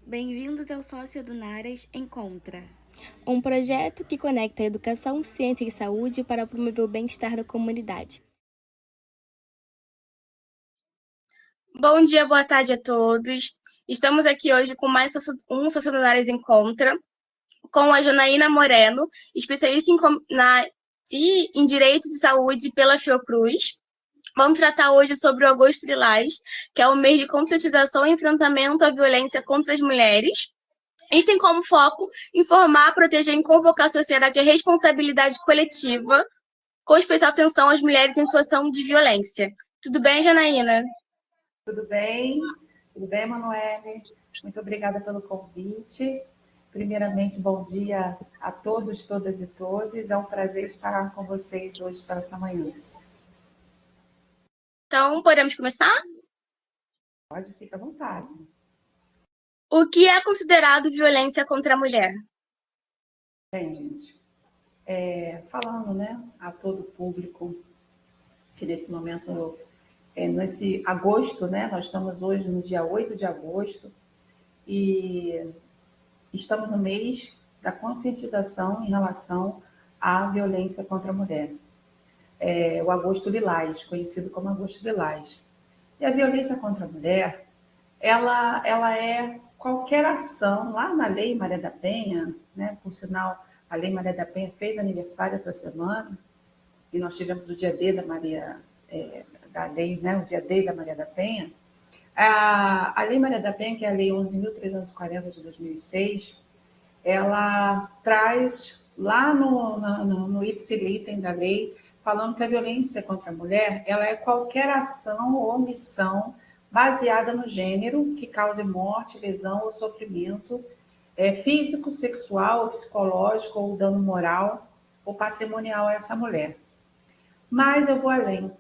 Bem-vindos ao Sócio do Naras Encontra, um projeto que conecta educação, ciência e saúde para promover o bem-estar da comunidade. Bom dia, boa tarde a todos. Estamos aqui hoje com mais um Sócio do Naras Encontra, com a Janaína Moreno, especialista em Direito de Saúde pela Fiocruz. Vamos tratar hoje sobre o Agosto Lilás, que é o mês de conscientização e enfrentamento à violência contra as mulheres. E tem como foco informar, proteger e convocar a sociedade à responsabilidade coletiva, com especial atenção às mulheres em situação de violência. Tudo bem, Janaína? Tudo bem, Manoele? Muito obrigada pelo convite. Primeiramente, bom dia a todos, todas e todes. É um prazer estar com vocês hoje para essa manhã. Então, podemos começar? Pode, fica à vontade. O que é considerado violência contra a mulher? Bem, gente, falando, a todo o público que nesse momento, nesse agosto, nós estamos hoje no dia 8 de agosto e estamos no mês da conscientização em relação à violência contra a mulher. O Agosto Lilás, conhecido como Agosto Lilás. E a violência contra a mulher, ela é qualquer ação, lá na Lei Maria da Penha, por sinal, a Lei Maria da Penha fez aniversário essa semana, e nós tivemos o dia D da Maria, da Lei, o dia D da Maria da Penha. A Lei Maria da Penha, que é a Lei 11.340 de 2006, ela traz lá no ipsilítem da lei, falando que a violência contra a mulher ela é qualquer ação ou omissão baseada no gênero que cause morte, lesão ou sofrimento físico, sexual, psicológico ou dano moral ou patrimonial a essa mulher. Mas eu vou além.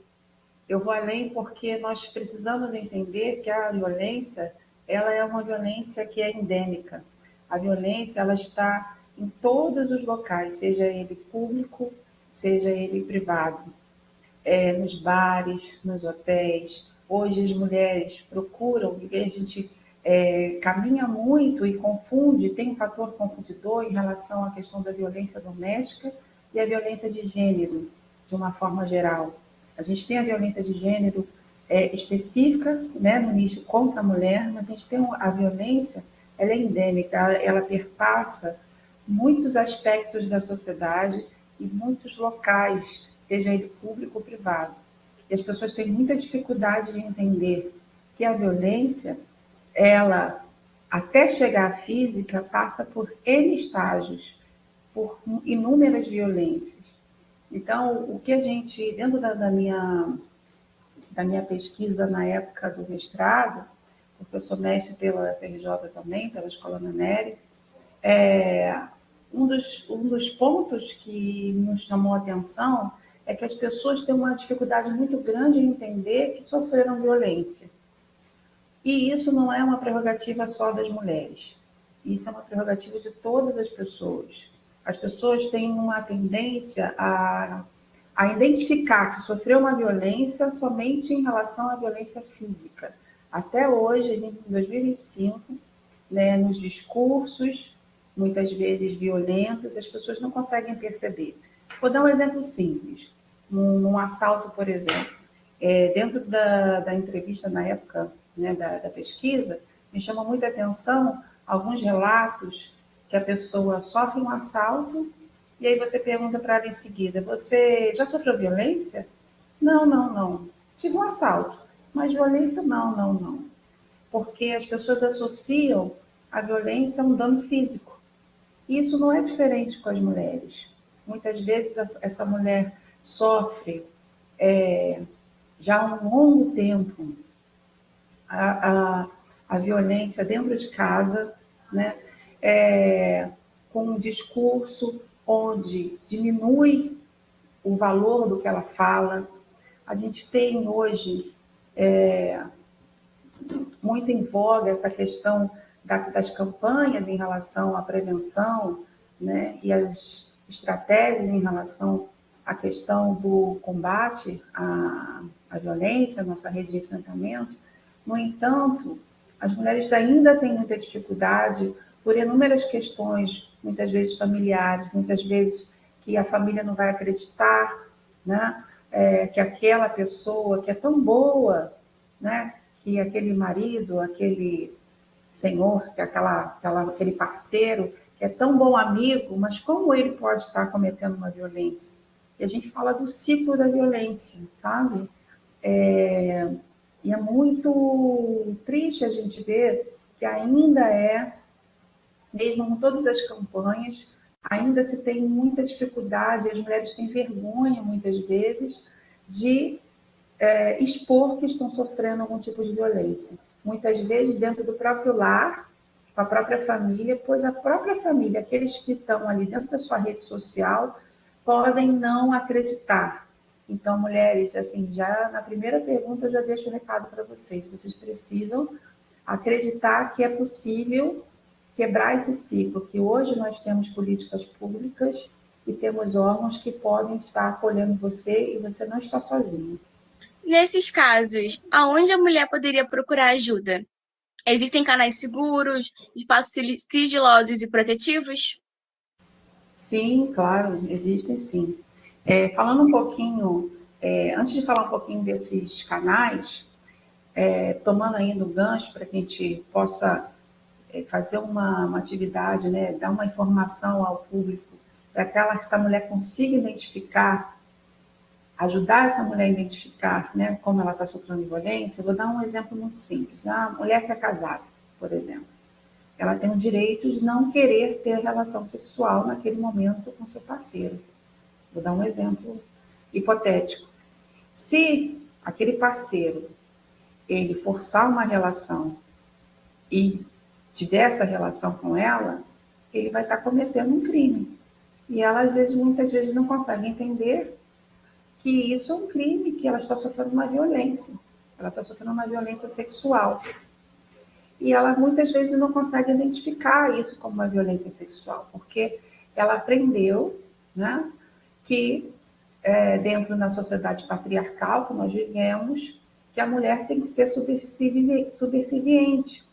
Eu vou além porque nós precisamos entender que a violência ela é uma violência que é endêmica. A violência ela está em todos os locais, seja ele público, seja ele privado. Nos bares, nos hotéis. Hoje as mulheres procuram, porque a gente caminha muito e confunde, tem um fator confundidor em relação à questão da violência doméstica e a violência de gênero, de uma forma geral. A gente tem a violência de gênero específica, no nicho contra a mulher, mas a gente tem a violência, ela é endêmica, ela perpassa muitos aspectos da sociedade e muitos locais, seja ele público ou privado. E as pessoas têm muita dificuldade de entender que a violência, ela, até chegar à física, passa por N estágios, por inúmeras violências. Então, o que a gente, dentro da minha pesquisa na época do mestrado, porque eu sou mestre pela FRJ também, pela Escola Naneri, um dos pontos que nos chamou a atenção é que as pessoas têm uma dificuldade muito grande em entender que sofreram violência. E isso não é uma prerrogativa só das mulheres. Isso é uma prerrogativa de todas as pessoas. As pessoas têm uma tendência a identificar que sofreu uma violência somente em relação à violência física. Até hoje, em 2025, nos discursos, muitas vezes violentos, as pessoas não conseguem perceber. Vou dar um exemplo simples. Num assalto, por exemplo, dentro da entrevista na época da pesquisa, me chamou muita atenção alguns relatos que a pessoa sofre um assalto e aí você pergunta para ela em seguida, você já sofreu violência? Não. Tive um assalto, mas violência não. Porque as pessoas associam a violência a um dano físico. E isso não é diferente com as mulheres. Muitas vezes essa mulher sofre já há um longo tempo a violência dentro de casa, com um discurso onde diminui o valor do que ela fala. A gente tem hoje muito em voga essa questão das campanhas em relação à prevenção, e as estratégias em relação à questão do combate à violência, nossa rede de enfrentamento. No entanto, As mulheres ainda têm muita dificuldade por inúmeras questões, muitas vezes familiares, muitas vezes que a família não vai acreditar, né? Que aquela pessoa que é tão boa, né? Que aquele marido, aquele senhor, que aquele parceiro, que é tão bom amigo, mas como ele pode estar cometendo uma violência? E a gente fala do ciclo da violência, sabe? E é muito triste a gente ver que ainda mesmo com todas as campanhas, ainda se tem muita dificuldade, as mulheres têm vergonha, muitas vezes, de expor que estão sofrendo algum tipo de violência. Muitas vezes dentro do próprio lar, com a própria família, pois a própria família, aqueles que estão ali dentro da sua rede social, podem não acreditar. Então, mulheres, assim, já na primeira pergunta eu já deixo o recado para vocês. Vocês precisam acreditar que é possível quebrar esse ciclo, que hoje nós temos políticas públicas e temos órgãos que podem estar acolhendo você e você não está sozinho. Nesses casos, aonde a mulher poderia procurar ajuda? Existem canais seguros, espaços sigilosos e protetivos? Sim, claro, existem sim. Falando um pouquinho, antes de falar um pouquinho desses canais, tomando ainda o gancho para que a gente possa fazer uma atividade, né, dar uma informação ao público, para que essa mulher consiga identificar, ajudar essa mulher a identificar, né, como ela está sofrendo violência. Eu vou dar um exemplo muito simples. A mulher que é casada, por exemplo, ela tem o direito de não querer ter relação sexual naquele momento com seu parceiro. Vou dar um exemplo hipotético. Se aquele parceiro ele forçar uma relação e tiver essa relação com ela, ele vai estar cometendo um crime. E ela, às vezes, muitas vezes, não consegue entender que isso é um crime, que ela está sofrendo uma violência. Ela está sofrendo uma violência sexual. E ela, muitas vezes, não consegue identificar isso como uma violência sexual, porque ela aprendeu, né, que dentro da sociedade patriarcal que nós vivemos, que a mulher tem que ser subserviente.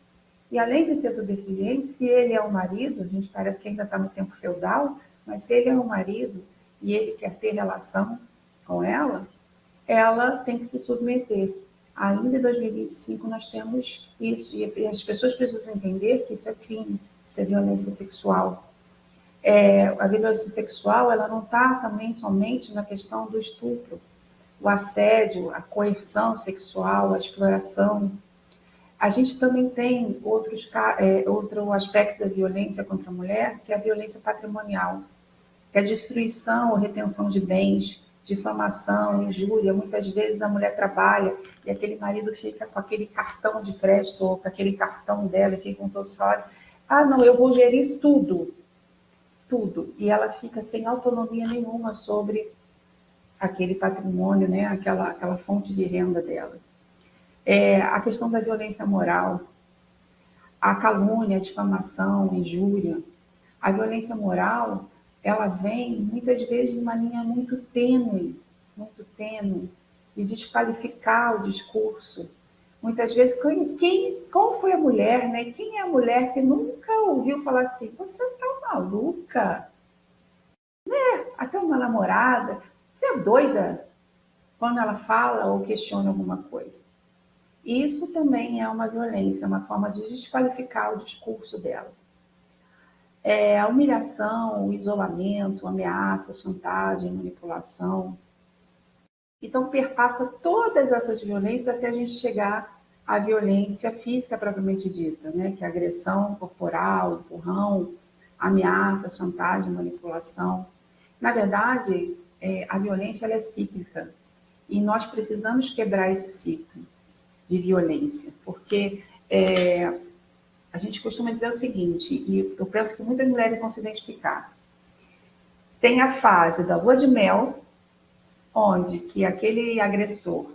E além de ser subserviente, se ele é o marido, a gente parece que ainda está no tempo feudal, mas se ele é o marido e ele quer ter relação com ela tem que se submeter. Ainda em 2025 nós temos isso, e as pessoas precisam entender que isso é crime, isso é violência sexual. A violência sexual ela não está também somente na questão do estupro, o assédio, a coerção sexual, a exploração. A gente também tem outro aspecto da violência contra a mulher, que é a violência patrimonial, que é a destruição ou retenção de bens, difamação, injúria. Muitas vezes a mulher trabalha e aquele marido fica com aquele cartão de crédito ou com aquele cartão dela e fica um tossório. Ah, não, eu vou gerir tudo. E ela fica sem autonomia nenhuma sobre aquele patrimônio, né? aquela fonte de renda dela. A questão da violência moral, a calúnia, a difamação, a injúria. A violência moral, ela vem muitas vezes de uma linha muito tênue, de desqualificar o discurso. Muitas vezes, qual foi a mulher, né? Quem é a mulher que nunca ouviu falar assim, você tá maluca? Né? Até uma namorada, você é doida? Quando ela fala ou questiona alguma coisa. Isso também é uma violência, uma forma de desqualificar o discurso dela. A humilhação, o isolamento, a ameaça, a chantagem, a manipulação. Então, perpassa todas essas violências até a gente chegar à violência física propriamente dita, né? Que é a agressão corporal, empurrão, ameaça, chantagem, manipulação. Na verdade, a violência ela é cíclica e nós precisamos quebrar esse ciclo de violência, porque a gente costuma dizer o seguinte, e eu penso que muitas mulheres vão se identificar. Tem a fase da lua de mel, onde que aquele agressor,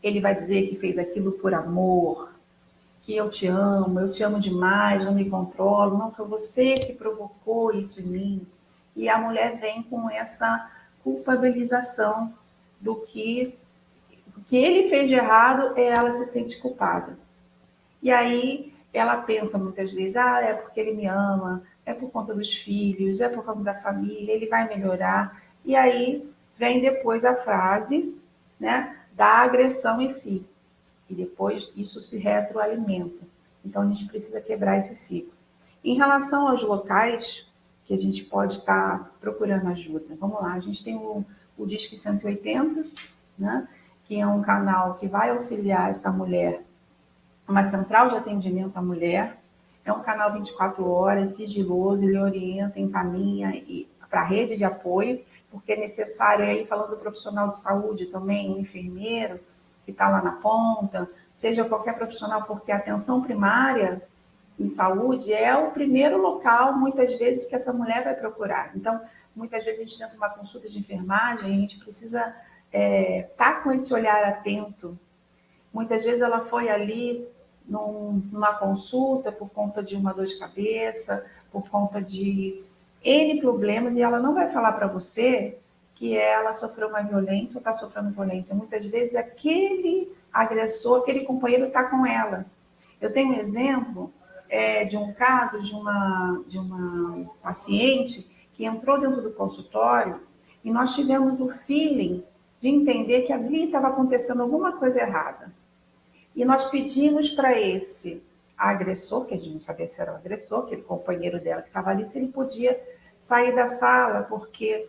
ele vai dizer que fez aquilo por amor, que eu te amo demais, não me controlo, não foi você que provocou isso em mim. E a mulher vem com essa culpabilização do que ele fez de errado, ela se sente culpada. E aí ela pensa muitas vezes, é porque ele me ama, é por conta dos filhos, é por conta da família, ele vai melhorar. E aí vem depois a frase, né, da agressão em si. E depois isso se retroalimenta. Então a gente precisa quebrar esse ciclo. Em relação aos locais que a gente pode estar procurando ajuda, vamos lá, a gente tem o Disque 180, né, que é um canal que vai auxiliar essa mulher, uma central de atendimento à mulher. É um canal 24 horas, sigiloso, ele orienta, encaminha para a rede de apoio, porque é necessário, aí falando do profissional de saúde também, um enfermeiro que está lá na ponta, seja qualquer profissional, porque a atenção primária em saúde é o primeiro local, muitas vezes, que essa mulher vai procurar. Então, muitas vezes a gente dentro de uma consulta de enfermagem, a gente precisa estar com esse olhar atento. Muitas vezes ela foi ali numa consulta por conta de uma dor de cabeça, por conta de N problemas, e ela não vai falar para você que ela sofreu uma violência ou está sofrendo violência. Muitas vezes aquele agressor, aquele companheiro está com ela. Eu tenho um exemplo de um caso de uma paciente que entrou dentro do consultório e nós tivemos o feeling de entender que ali estava acontecendo alguma coisa errada. E nós pedimos para esse agressor, que a gente não sabia se era o agressor, aquele companheiro dela que estava ali, se ele podia sair da sala, porque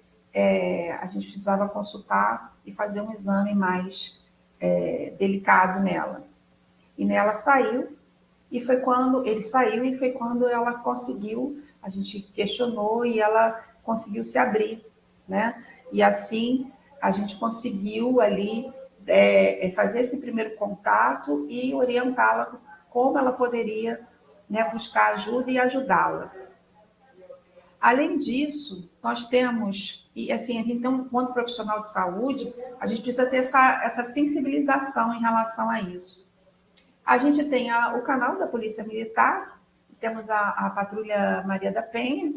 a gente precisava consultar e fazer um exame mais delicado nela. E nela saiu, e foi quando ele saiu e foi quando ela conseguiu, a gente questionou e ela conseguiu se abrir, né? E assim a gente conseguiu ali fazer esse primeiro contato e orientá-la como ela poderia, né, buscar ajuda e ajudá-la. Além disso, nós temos, e assim, então, enquanto profissional de saúde, a gente precisa ter essa sensibilização em relação a isso. A gente tem o canal da Polícia Militar, temos a Patrulha Maria da Penha,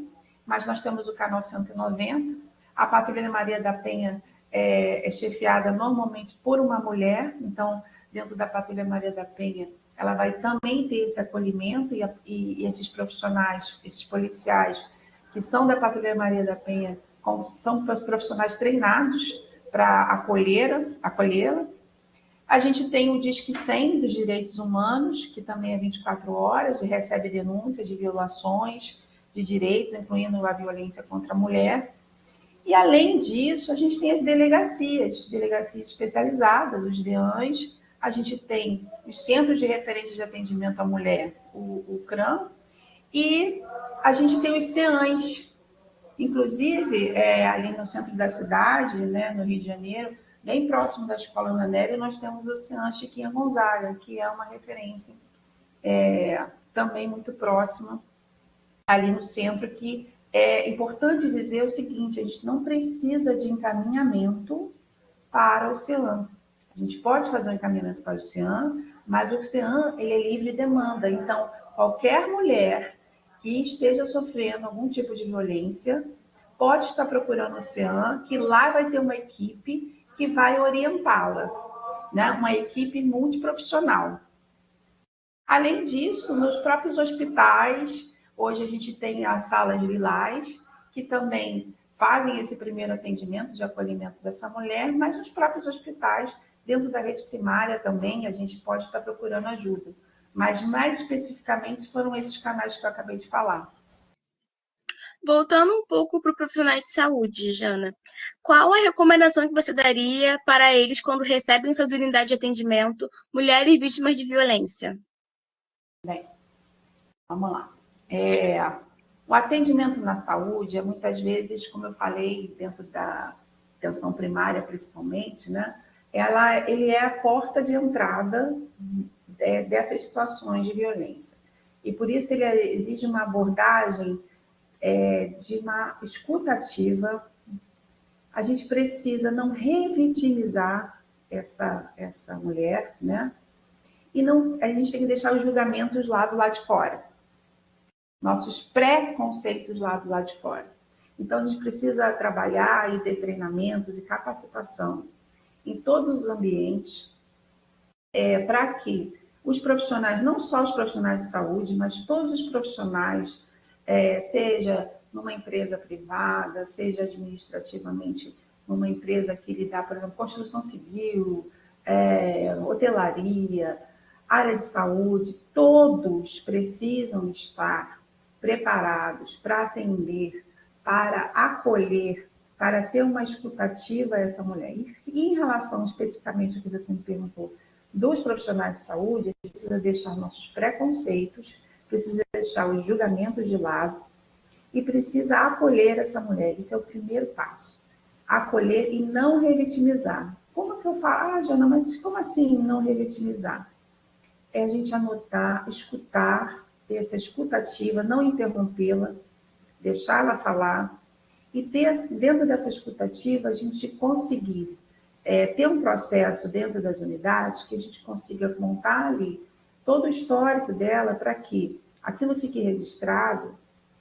mas nós temos o canal 190. A Patrulha Maria da Penha é chefiada normalmente por uma mulher, então, dentro da Patrulha Maria da Penha, ela vai também ter esse acolhimento e esses profissionais, esses policiais que são da Patrulha Maria da Penha, são profissionais treinados para acolhê-la. A gente tem o Disque 100 dos Direitos Humanos, que também é 24 horas, e recebe denúncias de violações de direitos, incluindo a violência contra a mulher. E, além disso, a gente tem as delegacias especializadas, os DEANs, a gente tem os Centros de Referência de Atendimento à Mulher, o CRAM, e a gente tem os CEANs, inclusive, ali no centro da cidade, né, no Rio de Janeiro, bem próximo da Escola Ana Nélia, nós temos o CEAN Chiquinha Gonzaga, que é uma referência também muito próxima ali no centro, que é importante dizer o seguinte, a gente não precisa de encaminhamento para o CEAN. A gente pode fazer um encaminhamento para o CEAN, mas o CEAN ele é livre demanda. Então, qualquer mulher que esteja sofrendo algum tipo de violência pode estar procurando o CEAN, que lá vai ter uma equipe que vai orientá-la, né? Uma equipe multiprofissional. Além disso, nos próprios hospitais, hoje a gente tem as salas lilás, que também fazem esse primeiro atendimento de acolhimento dessa mulher, mas nos próprios hospitais, dentro da rede primária também, a gente pode estar procurando ajuda. Mas, mais especificamente, foram esses canais que eu acabei de falar. Voltando um pouco para o profissional de saúde, Jana, qual a recomendação que você daria para eles quando recebem em suas unidades de atendimento mulheres vítimas de violência? Bem, vamos lá. O atendimento na saúde é muitas vezes, como eu falei, dentro da atenção primária principalmente, né? Ele é a porta de entrada dessas situações de violência. E por isso ele exige uma abordagem de uma escuta ativa. A gente precisa não revitimizar essa mulher, né? E a gente tem que deixar os julgamentos lá do lado de fora. Nossos preconceitos lá do lado de fora. Então, a gente precisa trabalhar e ter treinamentos e capacitação em todos os ambientes para que os profissionais, não só os profissionais de saúde, mas todos os profissionais, seja numa empresa privada, seja administrativamente numa empresa que lida, por exemplo, construção civil, hotelaria, área de saúde, todos precisam estar preparados para atender, para acolher, para ter uma escutativa a essa mulher. E em relação especificamente ao que você me perguntou, dos profissionais de saúde, a gente precisa deixar nossos preconceitos, precisa deixar os julgamentos de lado e precisa acolher essa mulher. Esse é o primeiro passo. Acolher e não revitimizar. Como que eu falo? Ah, Jana, mas como assim não revitimizar? É a gente anotar, escutar, ter essa escutativa, não interrompê-la, deixá-la falar e ter, dentro dessa escutativa, a gente conseguir ter um processo dentro das unidades que a gente consiga montar ali todo o histórico dela para que aquilo fique registrado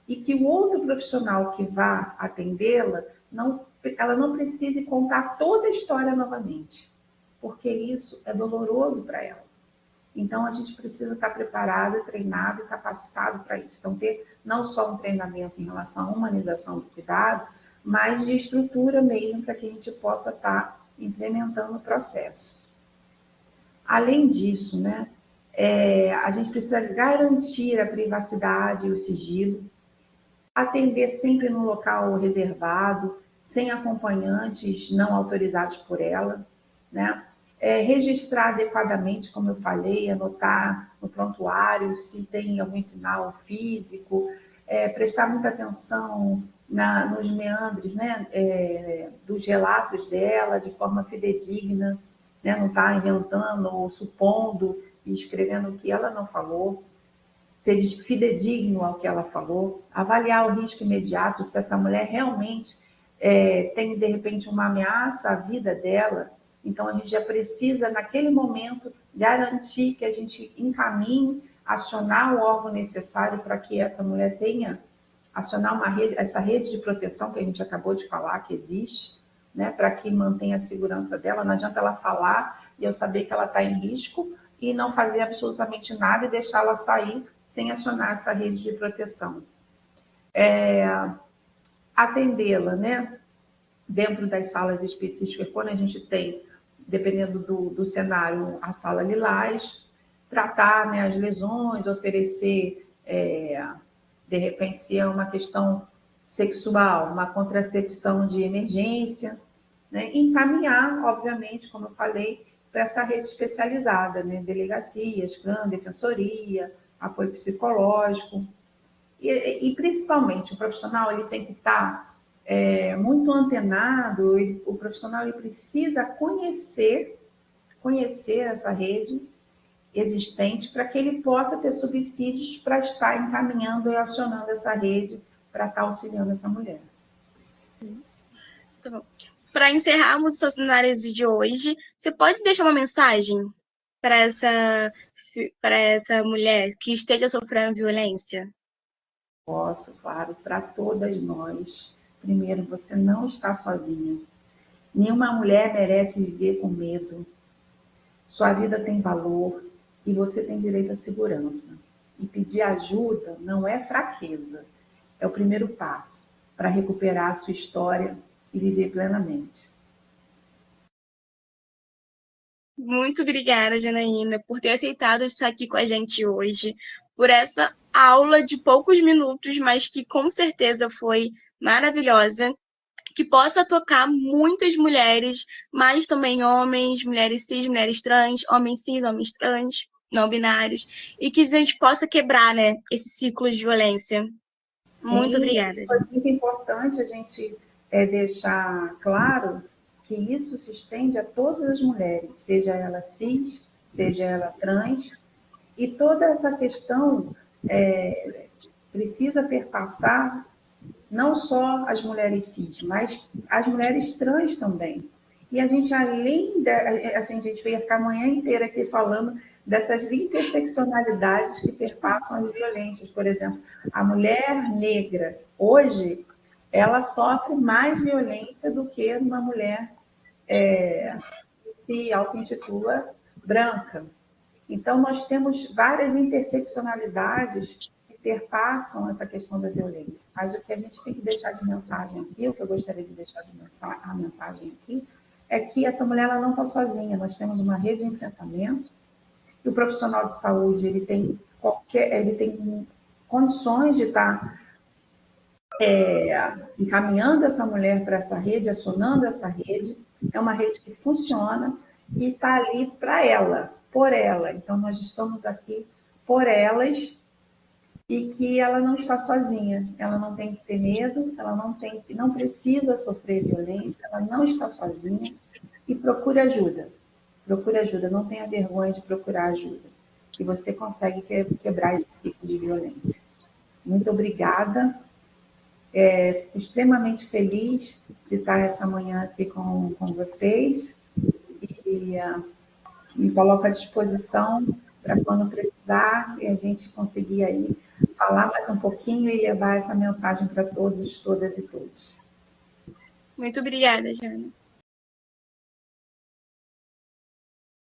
e que o outro profissional que vá atendê-la, ela não precise contar toda a história novamente, porque isso é doloroso para ela. Então, a gente precisa estar preparado, treinado e capacitado para isso. Então, ter não só um treinamento em relação à humanização do cuidado, mas de estrutura mesmo para que a gente possa estar implementando o processo. Além disso, né, a gente precisa garantir a privacidade e o sigilo, atender sempre no local reservado, sem acompanhantes não autorizados por ela, né? Registrar adequadamente, como eu falei, anotar no prontuário se tem algum sinal físico, prestar muita atenção nos meandros, né, dos relatos dela, de forma fidedigna, né, não estar inventando ou supondo e escrevendo o que ela não falou, ser fidedigno ao que ela falou, avaliar o risco imediato, se essa mulher realmente tem, de repente, uma ameaça à vida dela. Então, a gente já precisa, naquele momento, garantir que a gente encaminhe, acionar o órgão necessário para que essa mulher tenha, acionar essa rede de proteção que a gente acabou de falar, que existe, né, para que mantenha a segurança dela. Não adianta ela falar e eu saber que ela está em risco e não fazer absolutamente nada e deixá-la sair sem acionar essa rede de proteção. Atendê-la, né, dentro das salas específicas, quando a gente tem, dependendo do cenário, a sala lilás, tratar, né, as lesões, oferecer, de repente, se é uma questão sexual, uma contracepção de emergência, né, e encaminhar, obviamente, como eu falei, para essa rede especializada, né, delegacias, CRAM, defensoria, apoio psicológico, e principalmente o profissional ele tem que estar muito antenado, o profissional ele precisa conhecer essa rede existente para que ele possa ter subsídios para estar encaminhando e acionando essa rede para estar auxiliando essa mulher. Tá bom. Para encerrarmos os sessionários de hoje, você pode deixar uma mensagem para essa mulher que esteja sofrendo violência? Posso, claro, para todas nós. Primeiro, você não está sozinha. Nenhuma mulher merece viver com medo. Sua vida tem valor e você tem direito à segurança. E pedir ajuda não é fraqueza, é o primeiro passo para recuperar a sua história e viver plenamente. Muito obrigada, Janaína, por ter aceitado estar aqui com a gente hoje, por essa aula de poucos minutos, mas que com certeza foi maravilhosa, que possa tocar muitas mulheres, mas também homens, mulheres cis, mulheres trans, homens cis, homens trans, não binários, e que a gente possa quebrar, né, esse ciclo de violência. Sim, muito obrigada. Foi muito importante a gente deixar claro que isso se estende a todas as mulheres, seja ela cis, seja ela trans, e toda essa questão precisa perpassar não só as mulheres cis, mas as mulheres trans também. E a gente, assim, a gente vai ficar a manhã inteira aqui falando dessas interseccionalidades que perpassam as violências. Por exemplo, a mulher negra, hoje, ela sofre mais violência do que uma mulher que se auto-intitula branca. Então, nós temos várias interseccionalidades que perpassam essa questão da violência. Mas o que a gente tem que deixar de mensagem aqui, o que eu gostaria de deixar de mensagem aqui, é que essa mulher ela não está sozinha. Nós temos uma rede de enfrentamento, e o profissional de saúde ele tem condições de estar encaminhando essa mulher para essa rede, acionando essa rede. É uma rede que funciona e está ali para ela, por ela. Então, nós estamos aqui por elas e que ela não está sozinha. Ela não tem que ter medo, ela não precisa sofrer violência, ela não está sozinha. E procure ajuda. Procure ajuda, não tenha vergonha de procurar ajuda. Que você consegue quebrar esse ciclo de violência. Muito obrigada. Fico extremamente feliz de estar essa manhã aqui com vocês e me coloco à disposição para quando precisar e a gente conseguir aí falar mais um pouquinho e levar essa mensagem para todos, todas e todos. Muito obrigada, Jana.